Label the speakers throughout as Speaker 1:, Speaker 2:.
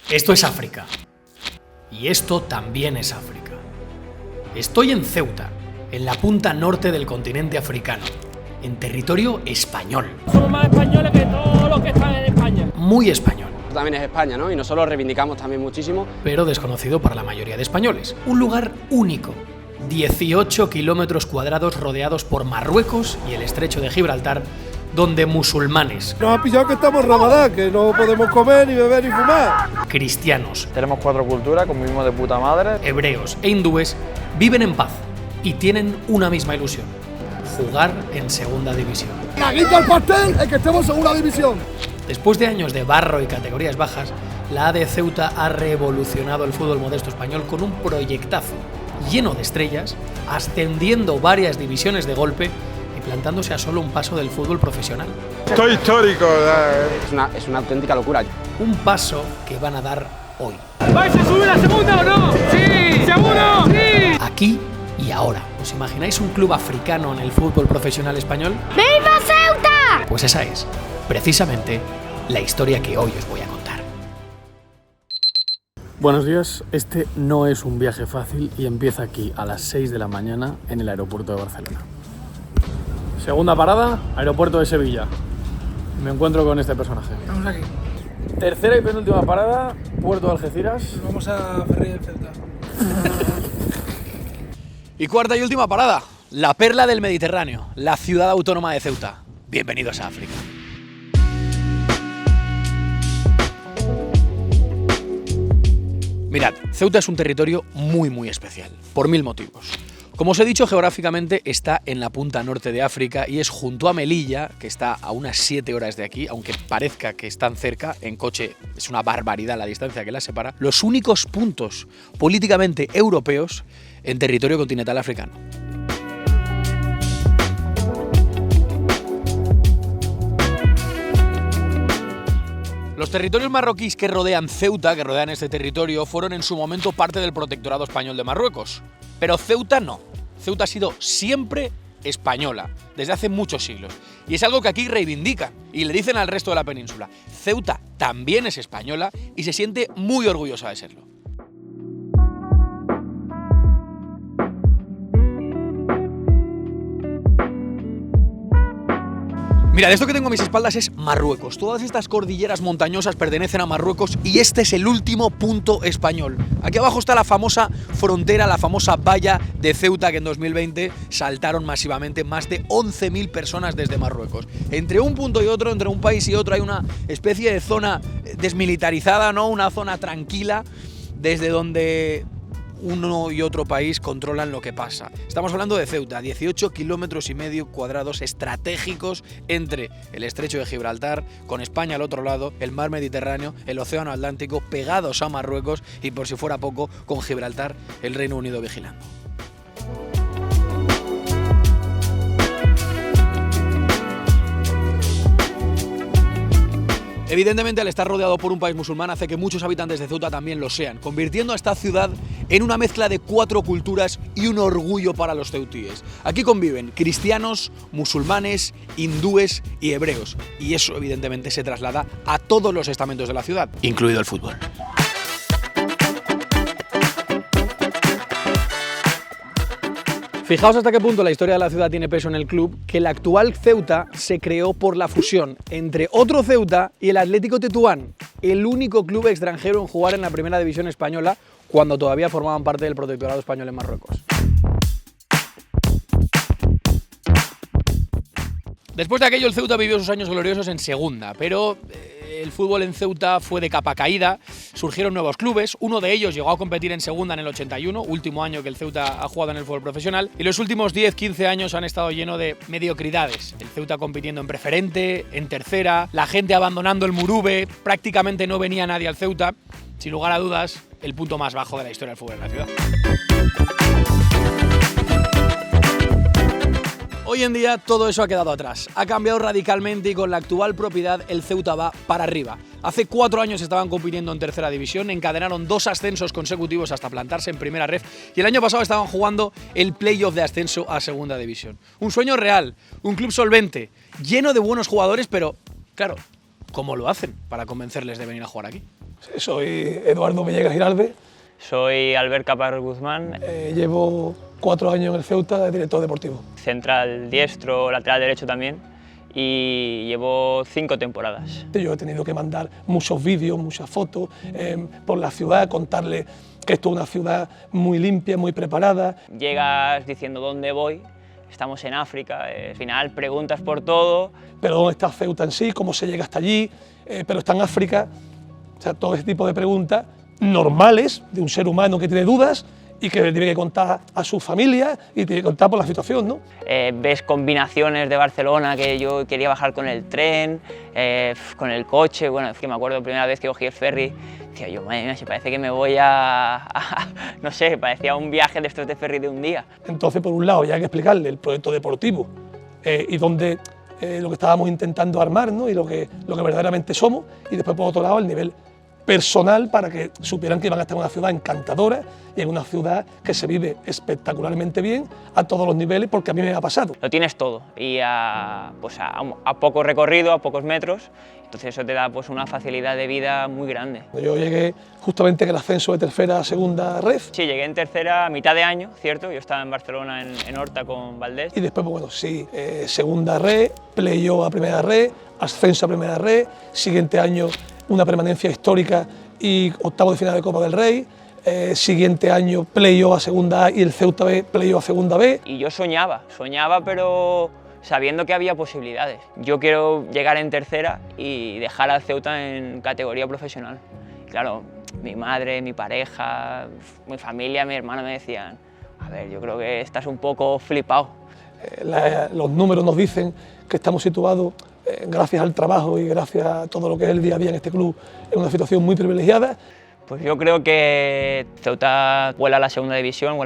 Speaker 1: Esto es África. Y esto también es África. Estoy en Ceuta, en la punta norte del continente africano, en territorio español.
Speaker 2: Somos más españoles que todos los que están en España.
Speaker 1: Muy español.
Speaker 3: También es España, ¿no? Y nosotros lo reivindicamos también muchísimo.
Speaker 1: Pero desconocido para la mayoría de españoles. Un lugar único. 18 kilómetros cuadrados rodeados por Marruecos y el estrecho de Gibraltar, donde musulmanes,
Speaker 4: Nos ha pillado que estamos en Ramadán, que no podemos comer, ni beber, ni fumar.
Speaker 1: cristianos,
Speaker 5: Tenemos 4 culturas, convivimos de puta madre.
Speaker 1: hebreos e hindúes viven en paz y tienen una misma ilusión: jugar en segunda división.
Speaker 4: La guinda del pastel es que estemos en segunda división.
Speaker 1: Después de años de barro y categorías bajas, la AD Ceuta ha revolucionado el fútbol modesto español con un proyectazo lleno de estrellas, ascendiendo varias divisiones de golpe y plantándose a solo un paso del fútbol profesional.
Speaker 4: Esto es histórico.
Speaker 3: Es una auténtica locura.
Speaker 1: Un paso que van a dar hoy.
Speaker 2: ¿Vais a subir la segunda o no? ¡Sí! ¡Seguro! ¡Sí!
Speaker 1: Aquí y ahora. ¿Os imagináis un club africano en el fútbol profesional español?
Speaker 6: ¡Viva Ceuta!
Speaker 1: Pues esa es, precisamente, la historia que hoy os voy a contar.
Speaker 7: Buenos días, este no es un viaje fácil y empieza aquí a las 6 de la mañana en el aeropuerto de Barcelona. Segunda parada, aeropuerto de Sevilla. Me encuentro con este personaje.
Speaker 8: Estamos aquí.
Speaker 7: Tercera y penúltima parada, puerto de Algeciras.
Speaker 8: Vamos a Ferry del Ceuta.
Speaker 1: Y cuarta y última parada, la perla del Mediterráneo, la ciudad autónoma de Ceuta. Bienvenidos a África. Mirad, Ceuta es un territorio muy especial, por 1000 motivos. Como os he dicho, geográficamente está en la punta norte de África y es junto a Melilla, que está a unas 7 horas de aquí, aunque parezca que están cerca, en coche es una barbaridad la distancia que las separa, los únicos puntos políticamente europeos en territorio continental africano. Los territorios marroquíes que rodean Ceuta, que rodean este territorio, fueron en su momento parte del protectorado español de Marruecos. Pero Ceuta no. Ceuta ha sido siempre española, desde hace muchos siglos. Y es algo que aquí reivindican y le dicen al resto de la península. Ceuta también es española y se siente muy orgullosa de serlo. Mirad, esto que tengo a mis espaldas es Marruecos. Todas estas cordilleras montañosas pertenecen a Marruecos y este es el último punto español. Aquí abajo está la famosa frontera, la famosa valla de Ceuta, que en 2020 saltaron masivamente más de 11.000 personas desde Marruecos. Entre un punto y otro, entre un país y otro, hay una especie de zona desmilitarizada, ¿no? Una zona tranquila desde donde uno y otro país controlan lo que pasa. Estamos hablando de Ceuta, 18 kilómetros y medio cuadrados estratégicos entre el estrecho de Gibraltar, con España al otro lado, el mar Mediterráneo, el océano Atlántico, pegados a Marruecos y, por si fuera poco, con Gibraltar, el Reino Unido vigilando. Evidentemente, al estar rodeado por un país musulmán hace que muchos habitantes de Ceuta también lo sean, convirtiendo a esta ciudad en una mezcla de 4 culturas y un orgullo para los ceutíes. Aquí conviven cristianos, musulmanes, hindúes y hebreos, y eso evidentemente se traslada a todos los estamentos de la ciudad, incluido el fútbol. Fijaos hasta qué punto la historia de la ciudad tiene peso en el club, que el actual Ceuta se creó por la fusión entre otro Ceuta y el Atlético Tetuán, el único club extranjero en jugar en la primera división española cuando todavía formaban parte del protectorado español en Marruecos. Después de aquello, el Ceuta vivió sus años gloriosos en segunda, pero el fútbol en Ceuta fue de capa caída, surgieron nuevos clubes, uno de ellos llegó a competir en segunda en el 81, último año que el Ceuta ha jugado en el fútbol profesional, y los últimos 10-15 años han estado llenos de mediocridades. El Ceuta compitiendo en preferente, en tercera, la gente abandonando el Murube, prácticamente no venía nadie al Ceuta, sin lugar a dudas, el punto más bajo de la historia del fútbol en la ciudad. Hoy en día todo eso ha quedado atrás, ha cambiado radicalmente y con la actual propiedad el Ceuta va para arriba. Hace 4 años estaban compitiendo en tercera división, encadenaron 2 ascensos consecutivos hasta plantarse en primera ref y el año pasado estaban jugando el playoff de ascenso a segunda división. Un sueño real, un club solvente, lleno de buenos jugadores, pero claro, ¿cómo lo hacen para convencerles de venir a jugar aquí?
Speaker 8: Soy Eduardo Villegas Giralde,
Speaker 9: Soy Albert Caparrós Guzmán,
Speaker 8: llevo 4 años en el Ceuta de director deportivo.
Speaker 9: central diestro, lateral derecho también, y llevo 5 temporadas.
Speaker 8: Yo he tenido que mandar muchos vídeos, muchas fotos por la ciudad, contarle que esto es una ciudad muy limpia, muy preparada.
Speaker 9: Llegas diciendo dónde voy, estamos en África, al final preguntas por todo.
Speaker 8: Pero ¿dónde está Ceuta en sí? ¿Cómo se llega hasta allí? Pero está en África. O sea, todo ese tipo de preguntas normales de un ser humano que tiene dudas y que tiene que contar a su familia y tiene que contar por la situación, ¿no?
Speaker 9: Ves combinaciones de Barcelona, que yo quería bajar con el tren, con el coche. Bueno, es que me acuerdo la primera vez que cogí el ferry, decía yo, madre mía, si parece que me voy no sé, parecía un viaje de estos de ferry de un día.
Speaker 8: Entonces, por un lado, ya hay que explicarle el proyecto deportivo y dónde lo que estábamos intentando armar, ¿no? Y lo que verdaderamente somos, y después, por otro lado, el nivel personal para que supieran que iban a estar en una ciudad encantadora y en una ciudad que se vive espectacularmente bien a todos los niveles, porque a mí me ha pasado.
Speaker 9: Lo tienes todo y pues a poco recorrido, a pocos metros, entonces eso te da pues una facilidad de vida muy grande.
Speaker 8: Yo llegué justamente en el ascenso de tercera a segunda ref.
Speaker 9: Sí, llegué en tercera a mitad de año, ¿cierto? Yo estaba en Barcelona en Horta con Valdés.
Speaker 8: Y después, bueno, sí, segunda ref, playoff a primera ref, ascenso a primera ref, siguiente año una permanencia histórica y octavo de final de Copa del Rey, siguiente año playoff a segunda A y el Ceuta B, playoff a segunda B.
Speaker 9: Y yo soñaba pero sabiendo que había posibilidades. Yo quiero llegar en tercera y dejar al Ceuta en categoría profesional. Claro, mi madre, mi pareja, mi familia, mi hermano me decían, a ver, yo creo que estás un poco flipado.
Speaker 8: Los números nos dicen que estamos situados, gracias al trabajo y gracias a todo lo que es el día a día en este club, en una situación muy privilegiada.
Speaker 9: Pues yo creo que Ceuta vuela a la segunda división,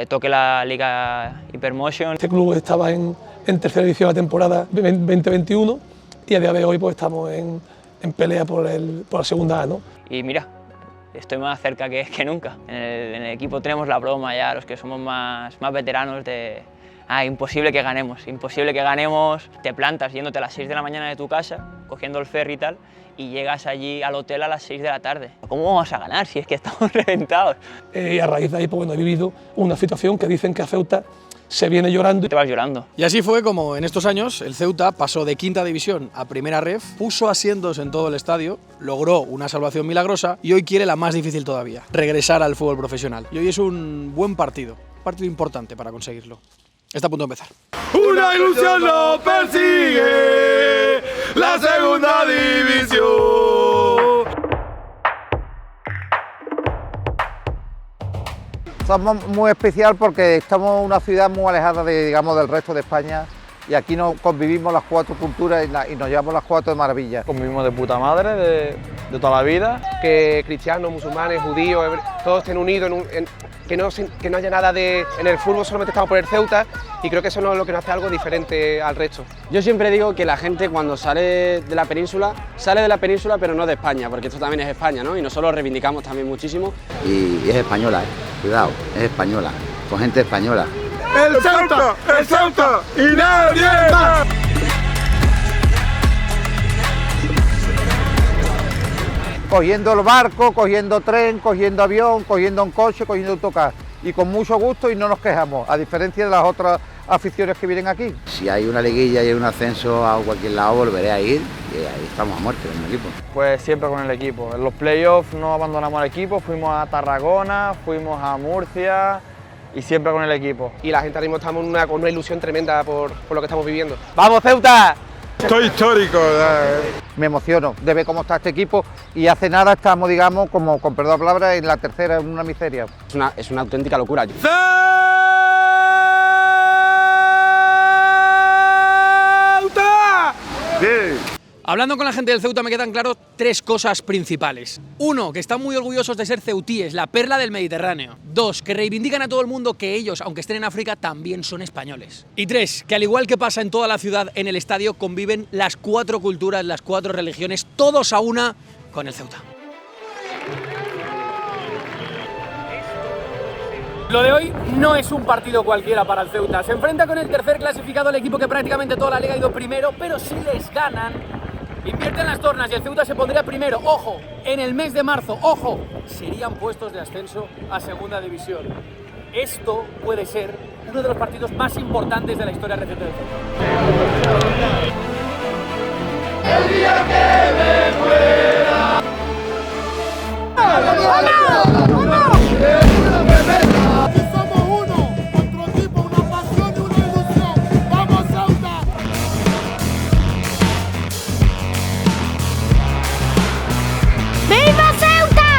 Speaker 9: toque la Liga Hypermotion.
Speaker 8: Este club estaba en tercera división la temporada 2021 y a día de hoy pues estamos en pelea por la segunda A, ¿no?
Speaker 9: Y mira, estoy más cerca que nunca. En el equipo tenemos la broma ya, los que somos más veteranos de... imposible que ganemos, te plantas yéndote a las 6 de la mañana de tu casa, cogiendo el ferry y tal, y llegas allí al hotel a las 6 de la tarde. ¿Cómo vamos a ganar si es que estamos reventados?
Speaker 8: Y a raíz de ahí pues, bueno, he vivido una situación que dicen que a Ceuta se viene llorando.
Speaker 9: Y te vas llorando.
Speaker 1: Y así fue como en estos años el Ceuta pasó de quinta división a primera ref, puso asientos en todo el estadio, logró una salvación milagrosa y hoy quiere la más difícil todavía, regresar al fútbol profesional. Y hoy es un buen partido importante para conseguirlo. Está a punto de empezar.
Speaker 4: Una ilusión lo persigue, la segunda división.
Speaker 10: Somos muy especial porque estamos en una ciudad muy alejada del resto de España y aquí convivimos las 4 culturas y nos llevamos las 4 de maravilla.
Speaker 5: Convivimos de puta madre, de toda la vida.
Speaker 3: Que cristianos, musulmanes, judíos, todos estén unidos, que no haya nada de... En el fútbol solamente estamos por el Ceuta y creo que eso no es lo que nos hace algo diferente al resto. Yo siempre digo que la gente cuando sale de la península pero no de España, porque esto también es España, ¿no? Y nosotros lo reivindicamos también muchísimo.
Speaker 10: Y es española, cuidado, es española, con gente española.
Speaker 4: El Ceuta y nadie más.
Speaker 10: Cogiendo el barco, cogiendo tren, cogiendo avión, cogiendo un coche, cogiendo autocar. Y con mucho gusto y no nos quejamos, a diferencia de las otras aficiones que vienen aquí. Si hay una liguilla y hay un ascenso a cualquier lado, volveré a ir y ahí estamos a muerte en el equipo.
Speaker 5: Pues siempre con el equipo. En los playoffs no abandonamos al equipo, fuimos a Tarragona, fuimos a Murcia y siempre con el equipo.
Speaker 3: Y la gente ahora mismo estamos con una ilusión tremenda por lo que estamos viviendo.
Speaker 9: ¡Vamos, Ceuta!
Speaker 4: Estoy histórico.
Speaker 10: Me emociono de ver cómo está este equipo y hace nada estamos, digamos, como con perdón de palabras, en la tercera, en una miseria.
Speaker 3: Es una auténtica locura.
Speaker 4: ¡Ceuta! Sí.
Speaker 1: Hablando con la gente del Ceuta me quedan claro 3 cosas principales. 1, que están muy orgullosos de ser ceutíes, la perla del Mediterráneo. 2, que reivindican a todo el mundo que ellos, aunque estén en África, también son españoles. Y 3, que al igual que pasa en toda la ciudad, en el estadio conviven las 4 culturas, las 4 religiones, todos a una con el Ceuta.
Speaker 7: Lo de hoy no es un partido cualquiera para el Ceuta. Se enfrenta con el tercer clasificado, el equipo que prácticamente toda la liga ha ido primero, pero si les ganan, Invierten las tornas y el Ceuta se pondría primero. Ojo, en el mes de marzo, ojo, serían puestos de ascenso a segunda división. Esto puede ser uno de los partidos más importantes de la historia reciente del Ceuta. El día que me muera.
Speaker 4: Somos uno, nuestro equipo, una pasión y una ilusión. ¡Vamos, Ceuta!
Speaker 6: ¡Viva Ceuta!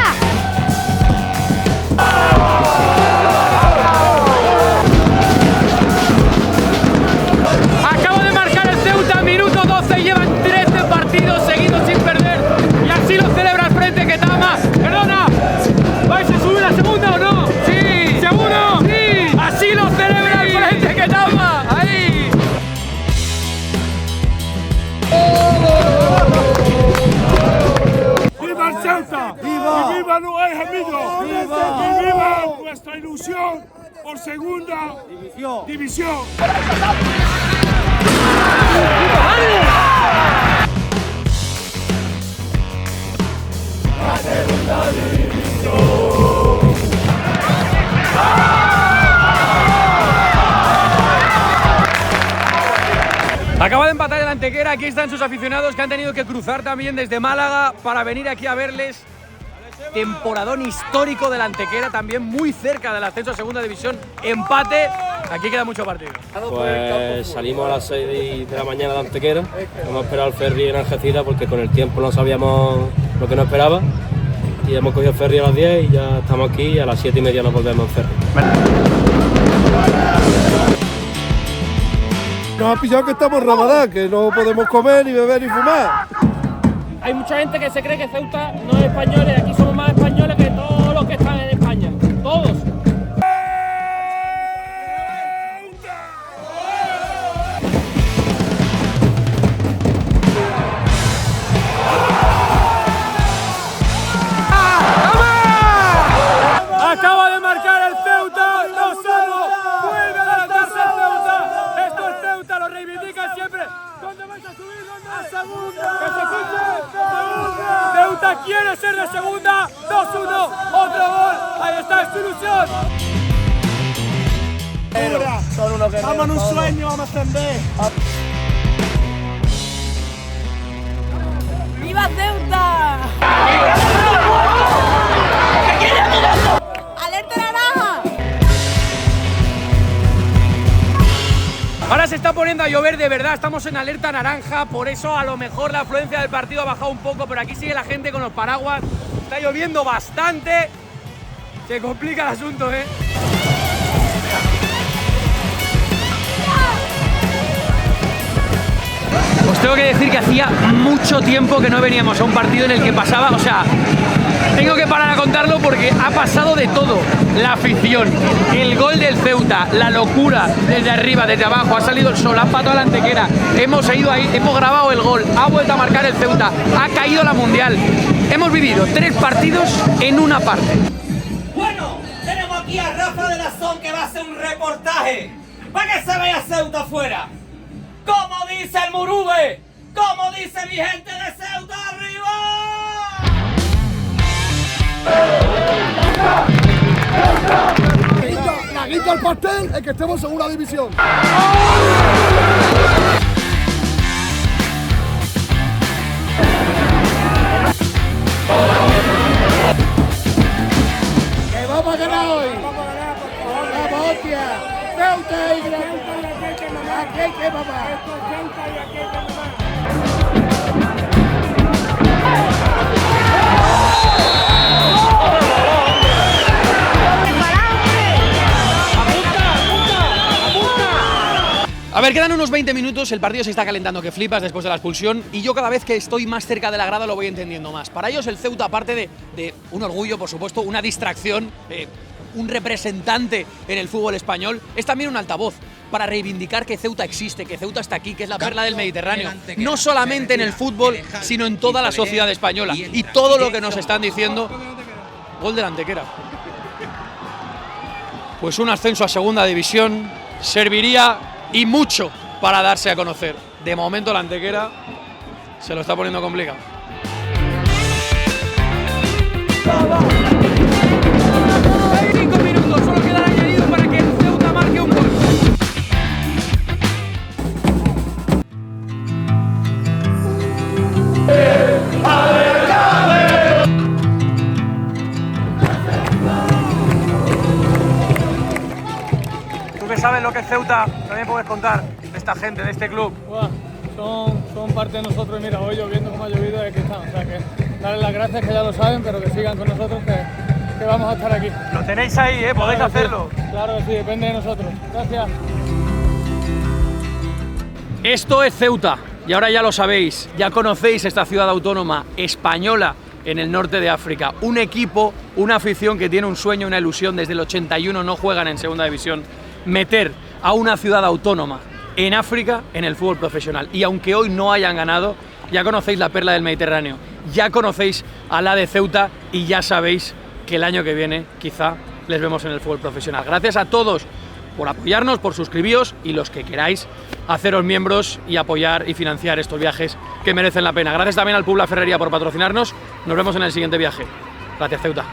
Speaker 2: Acaba de marcar el Ceuta, minuto 12, llevan 13 partidos seguidos sin perder. Y así lo celebra el Frente Ketama. Perdona, ¿vais a subir a segunda o no? Sí, ¿seguro? Sí, así lo celebra el Frente Ketama. Ahí.
Speaker 4: ¡Viva el Ceuta! ¡Viva! ¡Y viva Luis Emilio! ¡Viva! ¡Y viva nuestra ilusión por segunda división!
Speaker 1: Acaba de empatar el Antequera, aquí están sus aficionados que han tenido que cruzar también desde Málaga para venir aquí a verles. Temporadón histórico del Antequera, también muy cerca del ascenso a segunda división. Empate, aquí queda mucho partido.
Speaker 11: Pues salimos a las 6 de la mañana de Antequera, hemos esperado el ferry en Algeciras porque con el tiempo no sabíamos lo que nos esperaba y hemos cogido el ferry a las 10 y ya estamos aquí y a las 7:30 nos volvemos en ferry.
Speaker 4: Nos ha pillado que estamos en Ramadán, que no podemos comer, ni beber, ni fumar.
Speaker 2: Hay mucha gente que se cree que Ceuta no es español, y aquí somos más españoles que todos los que están en España. Todos. Acaba de marcar el Ceuta, 2-1, vuelve a levantarse el Ceuta. Esto es Ceuta, lo reivindican siempre. ¿Dónde vais a subir? ¿Dónde? ¡A segunda! ¡Que se escuche! ¡Segunda! Ceuta quiere ser de segunda, 2-1, otro gol, ahí está, es su ilusión.
Speaker 4: Estamos en un sueño, vamos a ascender.
Speaker 6: ¡Viva Ceuta! ¡Alerta naranja!
Speaker 1: Ahora se está poniendo a llover de verdad, estamos en alerta naranja, por eso a lo mejor la afluencia del partido ha bajado un poco, pero aquí sigue la gente con los paraguas, está lloviendo bastante, se complica el asunto, ¿eh? Os tengo que decir que hacía mucho tiempo que no veníamos a un partido en el que pasaba, o sea, tengo que parar a contarlo porque ha pasado de todo. La afición, el gol del Ceuta, la locura desde arriba, desde abajo, ha salido el sol, ha empatado la Antequera, hemos ido ahí, hemos grabado el gol, ha vuelto a marcar el Ceuta, ha caído la Mundial. Hemos vivido 3 partidos en una parte.
Speaker 12: Bueno, tenemos aquí a Rafa de la Son que va a hacer un reportaje para que se vea Ceuta afuera. Como dice el Murube, como dice mi gente de Ceuta, arriba.
Speaker 4: La guita al pastel es que estemos en segunda división. Que vamos a ganar hoy. Vamos, hostia. Ceuta y aquí hay que mamar.
Speaker 1: A ver, quedan unos 20 minutos, el partido se está calentando que flipas después de la expulsión y yo cada vez que estoy más cerca de la grada lo voy entendiendo más. Para ellos el Ceuta, aparte de un orgullo, por supuesto, una distracción, un representante en el fútbol español, es también un altavoz para reivindicar que Ceuta existe, que Ceuta está aquí, que es la perla del Mediterráneo. No solamente en el fútbol, sino en toda la sociedad española. Y todo lo que nos están diciendo, gol del Antequera. Pues un ascenso a segunda división serviría y mucho para darse a conocer. De momento la Antequera Se lo está poniendo complicado. Hay 5 minutos, solo queda el añadido para que el Ceuta marque un gol. Tú que sabes lo que es Ceuta, también puedes contar de esta gente, de este club.
Speaker 7: Buah, son parte de nosotros y mira, hoy lloviendo como ha llovido y aquí están. O sea que darles las gracias, que ya lo saben, pero que sigan con nosotros, que vamos a estar aquí.
Speaker 1: Lo tenéis ahí, podéis
Speaker 7: Claro que
Speaker 1: hacerlo.
Speaker 7: sí, claro que sí, depende de nosotros. Gracias.
Speaker 1: Esto es Ceuta y ahora ya lo sabéis, ya conocéis esta ciudad autónoma española en el norte de África. Un equipo, una afición que tiene un sueño, una ilusión, desde el 81 no juegan en segunda división, meter a una ciudad autónoma en África en el fútbol profesional. Y aunque hoy no hayan ganado, ya conocéis la perla del Mediterráneo, ya conocéis a la de Ceuta y ya sabéis que el año que viene quizá les vemos en el fútbol profesional. Gracias a todos por apoyarnos, por suscribiros y los que queráis haceros miembros y apoyar y financiar estos viajes que merecen la pena. Gracias también al Pub La Ferrería por patrocinarnos. Nos vemos en el siguiente viaje. Gracias, Ceuta.